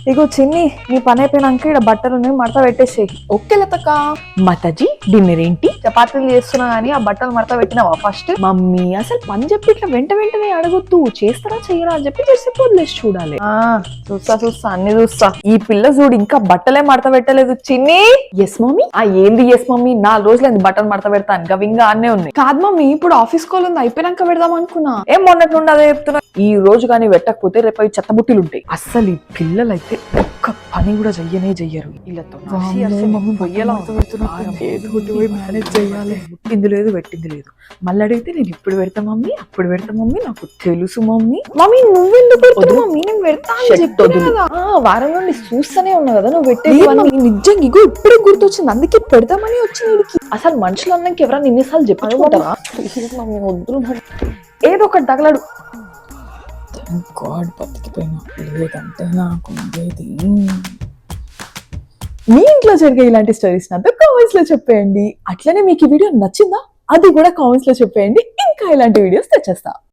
ఇగో చిన్ని, నీ పని అయిపోయినాక ఇక్కడ బట్టలు ఉన్నాయి, మడత పెట్టేసేయి. ఓకే లతక్క. మాతాజీ డిన్నర్ ఏంటి? చపాతీలు చేస్తున్నా గానీ ఆ బట్టలు మడత పెట్టినావా ఫస్ట్? మమ్మీ అసలు పని చెప్పి ఇట్లా వెంటనే అడగొద్దు. చేస్తారా చెయ్యరా అని చెప్పి చేసి వదిలేసి చూడాలి. చూస్తా అన్ని చూస్తా. ఈ పిల్ల చూడు ఇంకా బట్టలే మడత పెట్టలేదు. చిన్ని, ఎస్ మమ్మీ. ఏంది ఎస్ మమ్మీ? 4 రోజులైంది బట్టలు మడత పెడతాను, ఇంకా వింగా అన్నే ఉన్నాయి. కాదు మమ్మీ, ఇప్పుడు ఆఫీస్ కాల్ ఉంది, అయిపోయినాక పెడదాం అనుకున్నా. ఏం మొన్నటి నుండి అదే చెప్తున్నా. ఈ రోజు కానీ పెట్టకపోతే రేపు అవి చెత్తబుట్టిలు ఉంటాయి. అస్సలు ఈ పిల్లలైతే ఒక్క పని కూడా చెయ్యరు. వీళ్ళతో మేనేజ్ చేయాలి. పుట్టింది లేదు పెట్టింది లేదు. మళ్ళీ అడిగితే నేను ఇప్పుడు పెడతా మమ్మీ, అప్పుడు పెడతా మమ్మీ, నాకు తెలుసు మమ్మీ. మమ్మీ నువ్వెందుకు వద్దు మమ్మీ, నేను పెడతా అని చెప్పినా కదా. వారం నుండి చూస్తూనే ఉన్నా కదా నువ్వు పెట్టే. నిజంగా ఇగో ఇప్పుడే గుర్తొచ్చింది, అందుకే పెడదామని వచ్చింది వీడికి. అసలు మనుషులు అన్నాక ఎవరైనా ఇన్నిసార్లు చెప్పుకుంటారా? ఏదో ఒకటి తగలడు. గాడ్ బతికిపోయినా, లేదంటే నాకు ఉండేది. మీ ఇంట్లో జరిగే ఇలాంటి స్టోరీస్ నాతో కామెంట్స్ లో చెప్పేయండి. అట్లనే మీకు ఈ వీడియో నచ్చిందా? అది కూడా కామెంట్స్ లో చెప్పేయండి. ఇంకా ఇలాంటి వీడియోస్ తెచ్చేస్తా.